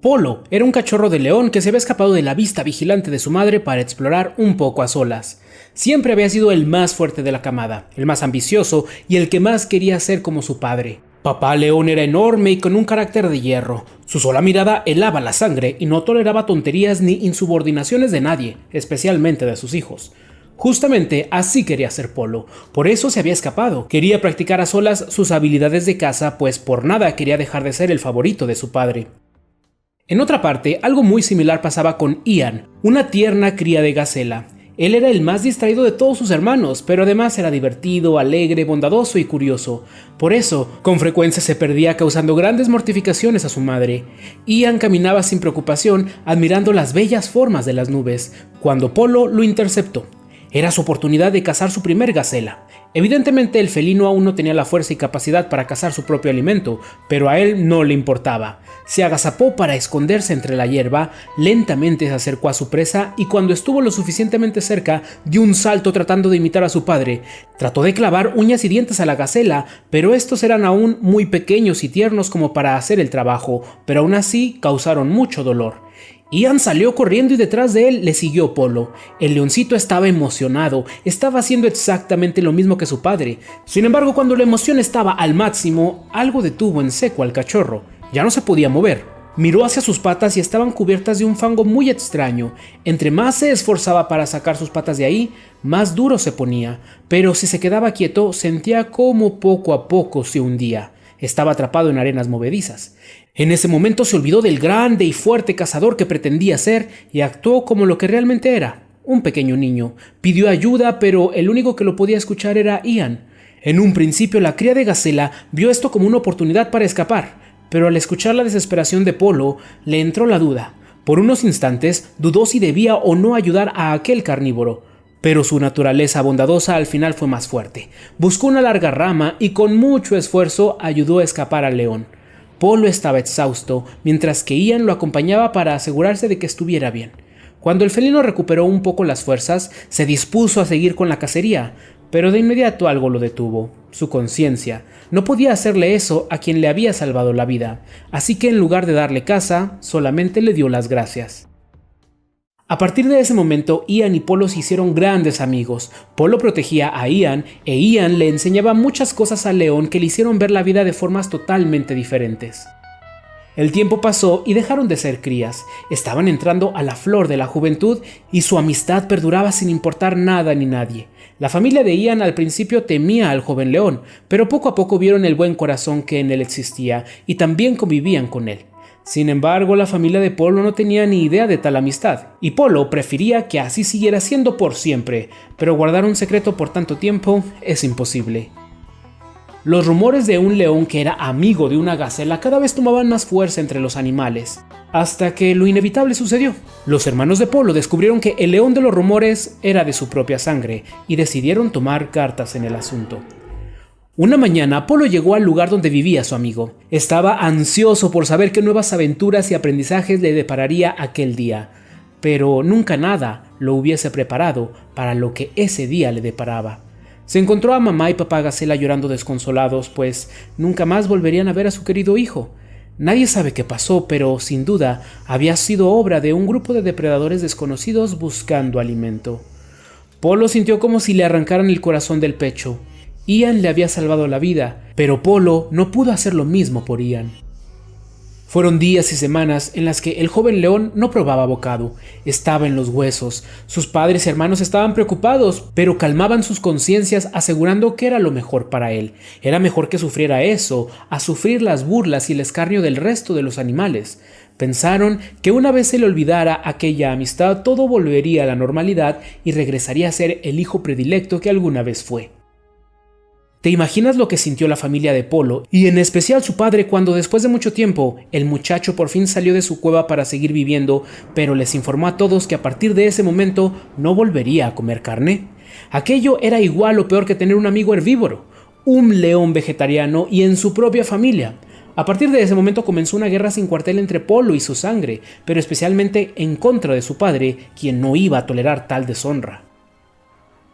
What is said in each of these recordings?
Polo era un cachorro de león que se había escapado de la vista vigilante de su madre para explorar un poco a solas. Siempre había sido el más fuerte de la camada, el más ambicioso y el que más quería ser como su padre. Papá León era enorme y con un carácter de hierro. Su sola mirada helaba la sangre y no toleraba tonterías ni insubordinaciones de nadie, especialmente de sus hijos. Justamente así quería ser Polo, por eso se había escapado. Quería practicar a solas sus habilidades de caza, pues por nada quería dejar de ser el favorito de su padre. En otra parte, algo muy similar pasaba con Ian, una tierna cría de gacela. Él era el más distraído de todos sus hermanos, pero además era divertido, alegre, bondadoso y curioso. Por eso, con frecuencia se perdía causando grandes mortificaciones a su madre. Ian caminaba sin preocupación, admirando las bellas formas de las nubes, cuando Polo lo interceptó. Era su oportunidad de cazar su primer gacela. Evidentemente el felino aún no tenía la fuerza y capacidad para cazar su propio alimento, pero a él no le importaba. Se agazapó para esconderse entre la hierba, lentamente se acercó a su presa y cuando estuvo lo suficientemente cerca, dio un salto tratando de imitar a su padre. Trató de clavar uñas y dientes a la gacela, pero estos eran aún muy pequeños y tiernos como para hacer el trabajo, pero aún así causaron mucho dolor. Ian salió corriendo y detrás de él le siguió Polo. El leoncito estaba emocionado, estaba haciendo exactamente lo mismo que su padre. Sin embargo, cuando la emoción estaba al máximo, algo detuvo en seco al cachorro. Ya no se podía mover. Miró hacia sus patas y estaban cubiertas de un fango muy extraño. Entre más se esforzaba para sacar sus patas de ahí, más duro se ponía. Pero si se quedaba quieto, sentía como poco a poco se hundía. Estaba atrapado en arenas movedizas. En ese momento se olvidó del grande y fuerte cazador que pretendía ser y actuó como lo que realmente era, un pequeño niño. Pidió ayuda, pero el único que lo podía escuchar era Ian. En un principio la cría de gacela vio esto como una oportunidad para escapar, pero al escuchar la desesperación de Polo, le entró la duda. Por unos instantes dudó si debía o no ayudar a aquel carnívoro. Pero su naturaleza bondadosa al final fue más fuerte. Buscó una larga rama y con mucho esfuerzo ayudó a escapar al león. Polo estaba exhausto, mientras que Ian lo acompañaba para asegurarse de que estuviera bien. Cuando el felino recuperó un poco las fuerzas, se dispuso a seguir con la cacería, pero de inmediato algo lo detuvo, su conciencia. No podía hacerle eso a quien le había salvado la vida, así que en lugar de darle caza, solamente le dio las gracias. A partir de ese momento, Ian y Polo se hicieron grandes amigos. Polo protegía a Ian e Ian le enseñaba muchas cosas al león que le hicieron ver la vida de formas totalmente diferentes. El tiempo pasó y dejaron de ser crías. Estaban entrando a la flor de la juventud y su amistad perduraba sin importar nada ni nadie. La familia de Ian al principio temía al joven león, pero poco a poco vieron el buen corazón que en él existía y también convivían con él. Sin embargo, la familia de Polo no tenía ni idea de tal amistad, y Polo prefería que así siguiera siendo por siempre, pero guardar un secreto por tanto tiempo es imposible. Los rumores de un león que era amigo de una gacela cada vez tomaban más fuerza entre los animales, hasta que lo inevitable sucedió. Los hermanos de Polo descubrieron que el león de los rumores era de su propia sangre, y decidieron tomar cartas en el asunto. Una mañana, Polo llegó al lugar donde vivía su amigo. Estaba ansioso por saber qué nuevas aventuras y aprendizajes le depararía aquel día, pero nunca nada lo hubiese preparado para lo que ese día le deparaba. Se encontró a mamá y papá gacela llorando desconsolados, pues nunca más volverían a ver a su querido hijo. Nadie sabe qué pasó, pero sin duda había sido obra de un grupo de depredadores desconocidos buscando alimento. Polo sintió como si le arrancaran el corazón del pecho. Ian le había salvado la vida, pero Polo no pudo hacer lo mismo por Ian. Fueron días y semanas en las que el joven león no probaba bocado, estaba en los huesos. Sus padres y hermanos estaban preocupados, pero calmaban sus conciencias asegurando que era lo mejor para él. Era mejor que sufriera eso, a sufrir las burlas y el escarnio del resto de los animales. Pensaron que una vez se le olvidara aquella amistad, todo volvería a la normalidad y regresaría a ser el hijo predilecto que alguna vez fue. ¿Te imaginas lo que sintió la familia de Polo, y en especial su padre, cuando después de mucho tiempo el muchacho por fin salió de su cueva para seguir viviendo, pero les informó a todos que a partir de ese momento no volvería a comer carne? Aquello era igual o peor que tener un amigo herbívoro, un león vegetariano y en su propia familia. A partir de ese momento comenzó una guerra sin cuartel entre Polo y su sangre, pero especialmente en contra de su padre, quien no iba a tolerar tal deshonra.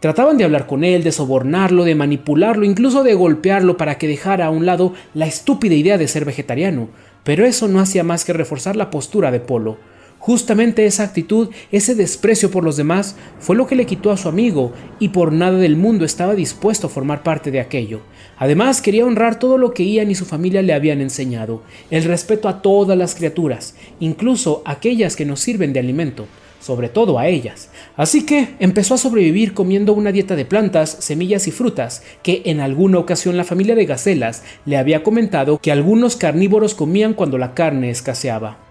Trataban de hablar con él, de sobornarlo, de manipularlo, incluso de golpearlo para que dejara a un lado la estúpida idea de ser vegetariano, pero eso no hacía más que reforzar la postura de Polo. Justamente esa actitud, ese desprecio por los demás, fue lo que le quitó a su amigo, y por nada del mundo estaba dispuesto a formar parte de aquello. Además, quería honrar todo lo que Ian y su familia le habían enseñado, el respeto a todas las criaturas, incluso aquellas que nos sirven de alimento, sobre todo a ellas. Así que empezó a sobrevivir comiendo una dieta de plantas, semillas y frutas, que en alguna ocasión la familia de gacelas le había comentado que algunos carnívoros comían cuando la carne escaseaba.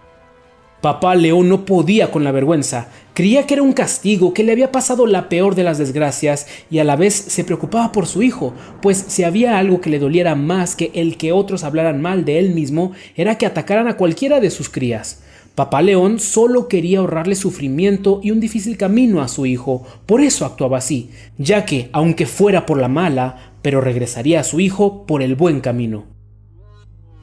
Papá León no podía con la vergüenza, creía que era un castigo, que le había pasado la peor de las desgracias, y a la vez se preocupaba por su hijo, pues si había algo que le doliera más que el que otros hablaran mal de él mismo, era que atacaran a cualquiera de sus crías. Papá León solo quería ahorrarle sufrimiento y un difícil camino a su hijo, por eso actuaba así, ya que, aunque fuera por la mala, pero regresaría a su hijo por el buen camino.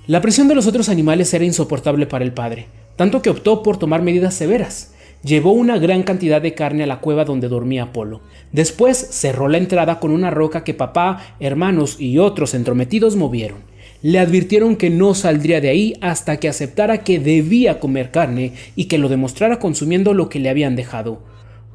La presión de los otros animales era insoportable para el padre, tanto que optó por tomar medidas severas. Llevó una gran cantidad de carne a la cueva donde dormía Polo. Después cerró la entrada con una roca que papá, hermanos y otros entrometidos movieron. Le advirtieron que no saldría de ahí hasta que aceptara que debía comer carne y que lo demostrara consumiendo lo que le habían dejado.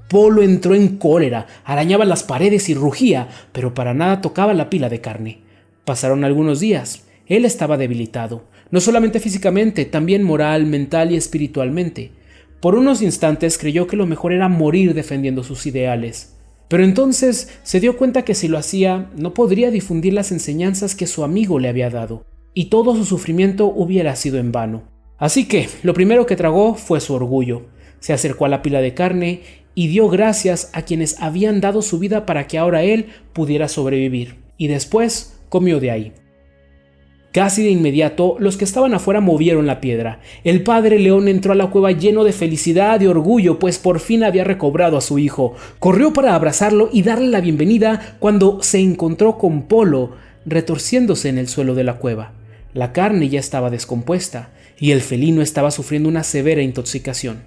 Polo entró en cólera, arañaba las paredes y rugía, pero para nada tocaba la pila de carne. Pasaron algunos días. Él estaba debilitado, no solamente físicamente, también moral, mental y espiritualmente. Por unos instantes creyó que lo mejor era morir defendiendo sus ideales. Pero entonces se dio cuenta que si lo hacía, no podría difundir las enseñanzas que su amigo le había dado, y todo su sufrimiento hubiera sido en vano. Así que lo primero que tragó fue su orgullo. Se acercó a la pila de carne y dio gracias a quienes habían dado su vida para que ahora él pudiera sobrevivir, y después comió de ahí. Casi de inmediato, los que estaban afuera movieron la piedra. El padre león entró a la cueva lleno de felicidad y orgullo, pues por fin había recobrado a su hijo. Corrió para abrazarlo y darle la bienvenida cuando se encontró con Polo, retorciéndose en el suelo de la cueva. La carne ya estaba descompuesta y el felino estaba sufriendo una severa intoxicación.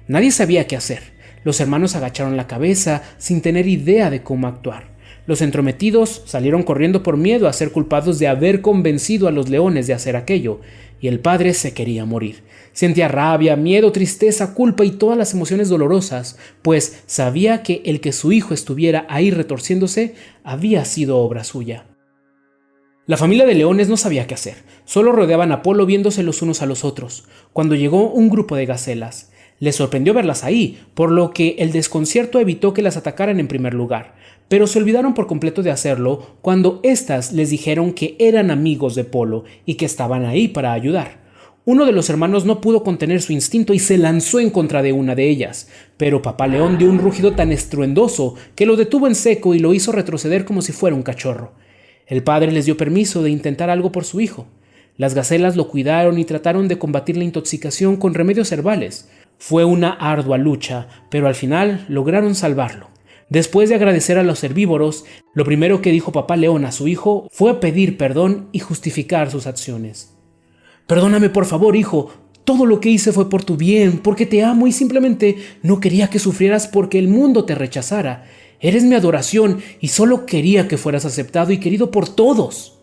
Nadie sabía qué hacer. Los hermanos agacharon la cabeza sin tener idea de cómo actuar. Los entrometidos salieron corriendo por miedo a ser culpados de haber convencido a los leones de hacer aquello, y el padre se quería morir. Sentía rabia, miedo, tristeza, culpa y todas las emociones dolorosas, pues sabía que el que su hijo estuviera ahí retorciéndose había sido obra suya. La familia de leones no sabía qué hacer, solo rodeaban a Polo viéndose los unos a los otros, cuando llegó un grupo de gacelas. Les sorprendió verlas ahí, por lo que el desconcierto evitó que las atacaran en primer lugar, pero se olvidaron por completo de hacerlo cuando éstas les dijeron que eran amigos de Polo y que estaban ahí para ayudar. Uno de los hermanos no pudo contener su instinto y se lanzó en contra de una de ellas, pero Papá León dio un rugido tan estruendoso que lo detuvo en seco y lo hizo retroceder como si fuera un cachorro. El padre les dio permiso de intentar algo por su hijo. Las gacelas lo cuidaron y trataron de combatir la intoxicación con remedios herbales. Fue una ardua lucha, pero al final lograron salvarlo. Después de agradecer a los herbívoros, lo primero que dijo Papá León a su hijo fue pedir perdón y justificar sus acciones. «Perdóname por favor, hijo, todo lo que hice fue por tu bien, porque te amo y simplemente no quería que sufrieras porque el mundo te rechazara. Eres mi adoración y solo quería que fueras aceptado y querido por todos».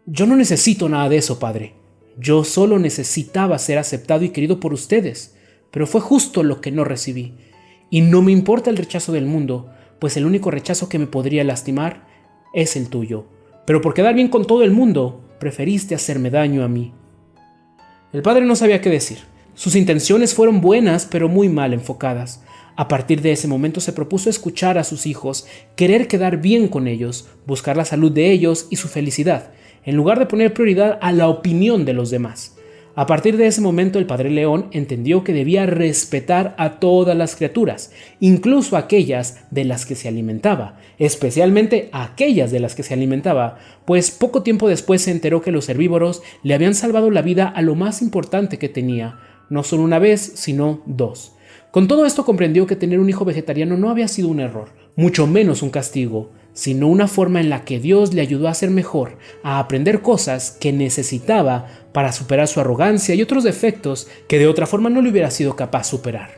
«Yo no necesito nada de eso, padre. Yo solo necesitaba ser aceptado y querido por ustedes, pero fue justo lo que no recibí. Y no me importa el rechazo del mundo, pues el único rechazo que me podría lastimar es el tuyo. Pero por quedar bien con todo el mundo, preferiste hacerme daño a mí». El padre no sabía qué decir. Sus intenciones fueron buenas, pero muy mal enfocadas. A partir de ese momento se propuso escuchar a sus hijos, querer quedar bien con ellos, buscar la salud de ellos y su felicidad, en lugar de poner prioridad a la opinión de los demás. A partir de ese momento el padre león entendió que debía respetar a todas las criaturas, incluso aquellas de las que se alimentaba, especialmente aquellas de las que se alimentaba, pues poco tiempo después se enteró que los herbívoros le habían salvado la vida a lo más importante que tenía, no solo una vez, sino dos. Con todo esto comprendió que tener un hijo vegetariano no había sido un error, mucho menos un castigo, sino una forma en la que Dios le ayudó a ser mejor, a aprender cosas que necesitaba para superar su arrogancia y otros defectos que de otra forma no le hubiera sido capaz superar.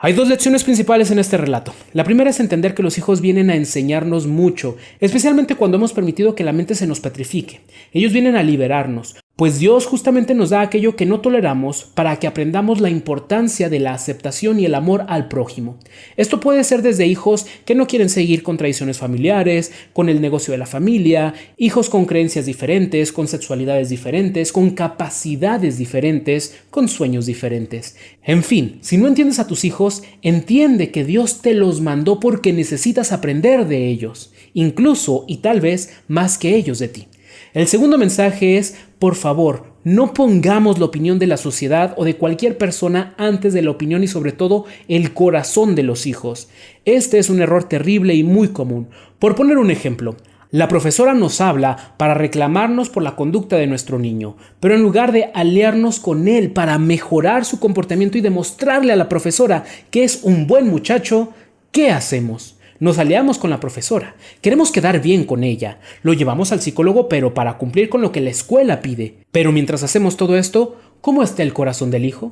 Hay dos lecciones principales en este relato. La primera es entender que los hijos vienen a enseñarnos mucho, especialmente cuando hemos permitido que la mente se nos petrifique. Ellos vienen a liberarnos, pues Dios justamente nos da aquello que no toleramos para que aprendamos la importancia de la aceptación y el amor al prójimo. Esto puede ser desde hijos que no quieren seguir con tradiciones familiares, con el negocio de la familia, hijos con creencias diferentes, con sexualidades diferentes, con capacidades diferentes, con sueños diferentes. En fin, si no entiendes a tus hijos, entiende que Dios te los mandó porque necesitas aprender de ellos, incluso y tal vez más que ellos de ti. El segundo mensaje es, por favor, no pongamos la opinión de la sociedad o de cualquier persona antes de la opinión y sobre todo el corazón de los hijos. Este es un error terrible y muy común. Por poner un ejemplo, la profesora nos habla para reclamarnos por la conducta de nuestro niño, pero en lugar de aliarnos con él para mejorar su comportamiento y demostrarle a la profesora que es un buen muchacho, ¿qué hacemos? Nos aliamos con la profesora, queremos quedar bien con ella, lo llevamos al psicólogo pero para cumplir con lo que la escuela pide. Pero mientras hacemos todo esto, ¿cómo está el corazón del hijo?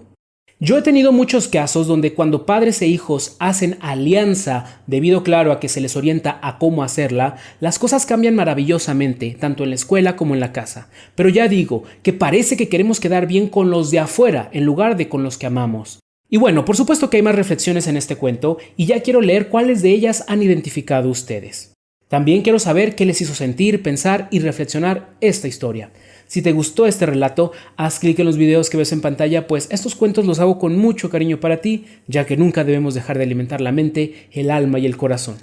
Yo he tenido muchos casos donde cuando padres e hijos hacen alianza debido claro a que se les orienta a cómo hacerla, las cosas cambian maravillosamente, tanto en la escuela como en la casa. Pero ya digo, que parece que queremos quedar bien con los de afuera en lugar de con los que amamos. Y bueno, por supuesto que hay más reflexiones en este cuento y ya quiero leer cuáles de ellas han identificado ustedes. También quiero saber qué les hizo sentir, pensar y reflexionar esta historia. Si te gustó este relato, haz clic en los videos que ves en pantalla, pues estos cuentos los hago con mucho cariño para ti, ya que nunca debemos dejar de alimentar la mente, el alma y el corazón.